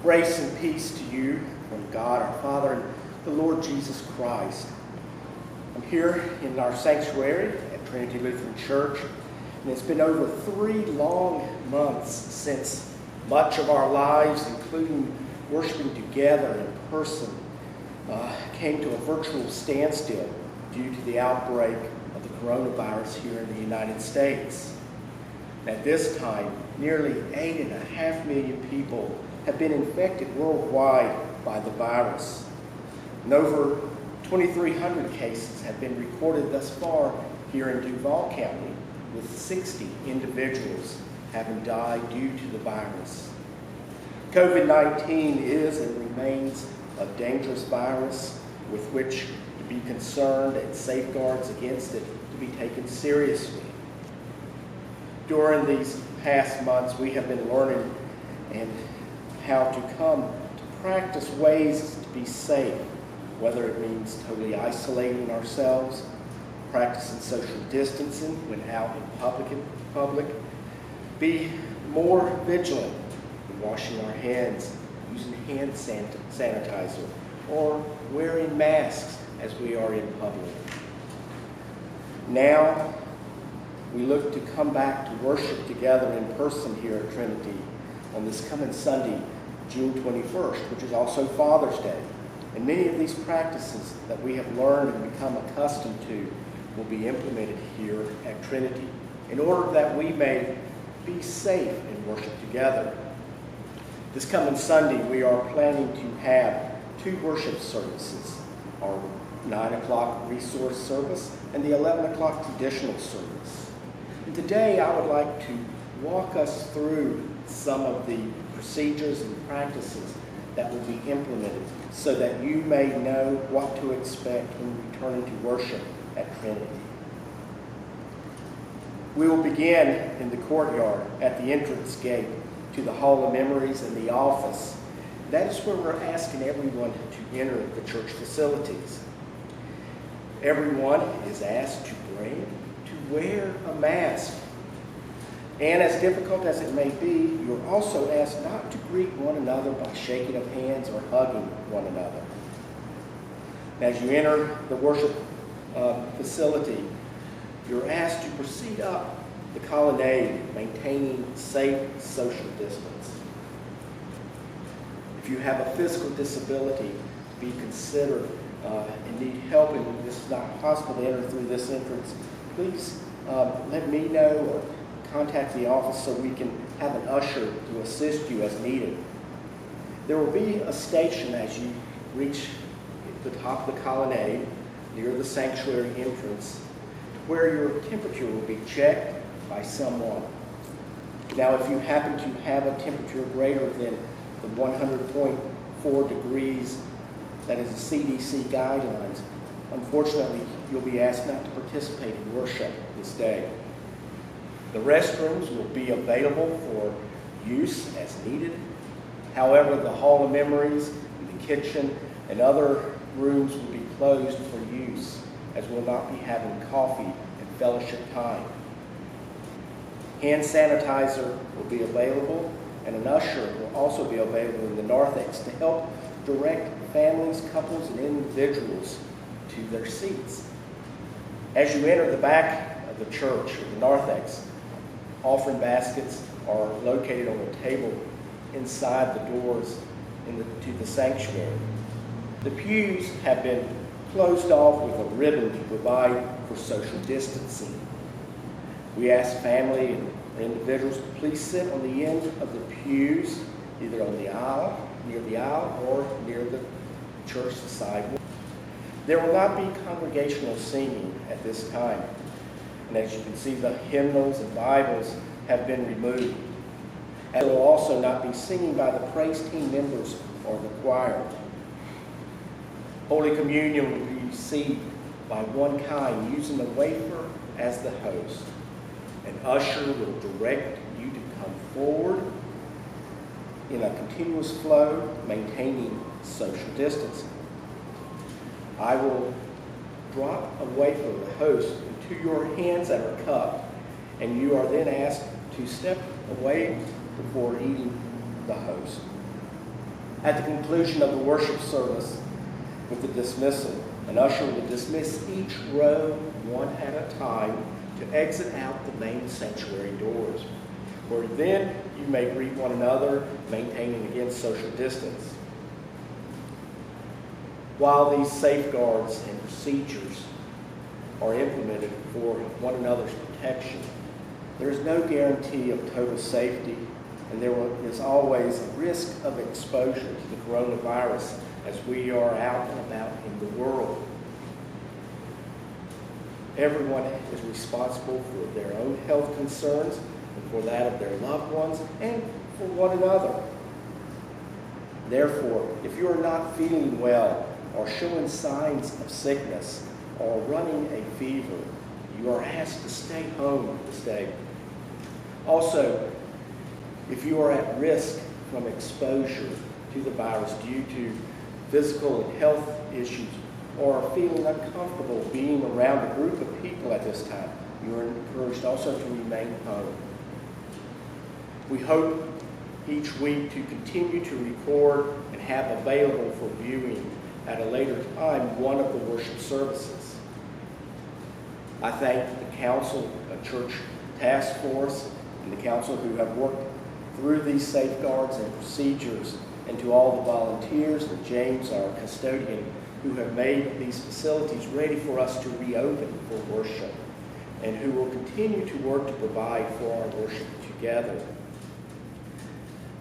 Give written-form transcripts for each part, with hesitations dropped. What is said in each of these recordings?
Grace and peace to you from God our Father and the Lord Jesus Christ. I'm here in our sanctuary at Trinity Lutheran Church, and it's been over 3 long months since much of our lives, including worshiping together in person, came to a virtual standstill due to the outbreak of the coronavirus here in the United States. At this time, nearly 8.5 million people have been infected worldwide by the virus. And over 2,300 cases have been recorded thus far here in Duval County, with 60 individuals having died due to the virus. COVID-19 is and remains a dangerous virus with which to be concerned, and safeguards against it to be taken seriously. During these past months, we have been learning and how to come to practice ways to be safe, whether it means totally isolating ourselves, practicing social distancing when out in public, be more vigilant in washing our hands, using hand sanitizer, or wearing masks as we are in public. Now, we look to come back to worship together in person here at Trinity on this coming Sunday, June 21st, which is also Father's Day. And many of these practices that we have learned and become accustomed to will be implemented here at Trinity in order that we may be safe and worship together. This coming Sunday, we are planning to have 2 worship services, our 9 o'clock resource service and the 11 o'clock traditional service. And today, I would like to walk us through some of the procedures and practices that will be implemented so that you may know what to expect when returning to worship at Trinity. We will begin in the courtyard at the entrance gate to the Hall of Memories and the office. That is where we're asking everyone to enter the church facilities. Everyone is asked to wear a mask. And as difficult as it may be, you're also asked not to greet one another by shaking of hands or hugging one another. As you enter the worship facility, you're asked to proceed up the colonnade, maintaining safe social distance. If you have a physical disability, be considered and need help and it's not possible to enter through this entrance, please let me know or contact the office so we can have an usher to assist you as needed. There will be a station as you reach the top of the colonnade near the sanctuary entrance where your temperature will be checked by someone. Now, if you happen to have a temperature greater than the 100.4 degrees, that is the CDC guidelines, unfortunately, you'll be asked not to participate in worship this day. The restrooms will be available for use as needed. However, the Hall of Memories, the kitchen, and other rooms will be closed for use, as we'll not be having coffee and fellowship time. Hand sanitizer will be available, and an usher will also be available in the narthex to help direct families, couples, and individuals to their seats. As you enter the back of the church, or the narthex, offering baskets are located on a table inside the doors to the sanctuary. The pews have been closed off with a ribbon to provide for social distancing. We ask family and individuals to please sit on the end of the pews, either on the aisle, near the aisle, or near the church sidewalk. There will not be congregational singing at this time. And as you can see, the hymnals and Bibles have been removed. And there will also not be singing by the praise team members or the choir. Holy Communion will be received by one kind, using a wafer as the host. An usher will direct you to come forward in a continuous flow, maintaining social distancing. I will drop a wafer, the host, into your hands that are cupped, and you are then asked to step away before eating the host. At the conclusion of the worship service with the dismissal, an usher will dismiss each row one at a time to exit out the main sanctuary doors, where then you may greet one another, maintaining against social distance. While these safeguards and procedures are implemented for one another's protection, there is no guarantee of total safety, and there is always a risk of exposure to the coronavirus as we are out and about in the world. Everyone is responsible for their own health concerns and for that of their loved ones and for one another. Therefore, if you are not feeling well or showing signs of sickness or running a fever, you are asked to stay home this day. Also, if you are at risk from exposure to the virus due to physical and health issues or are feeling uncomfortable being around a group of people at this time, you are encouraged also to remain home. We hope each week to continue to record and have available for viewing at a later time one of the worship services. I thank the Council of Church Task Force and the Council who have worked through these safeguards and procedures, and to all the volunteers and James, our custodian, who have made these facilities ready for us to reopen for worship, and who will continue to work to provide for our worship together.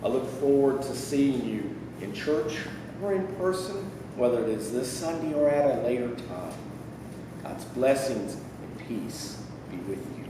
I look forward to seeing you in church or in person, whether it is this Sunday or at a later time. God's blessings and peace be with you.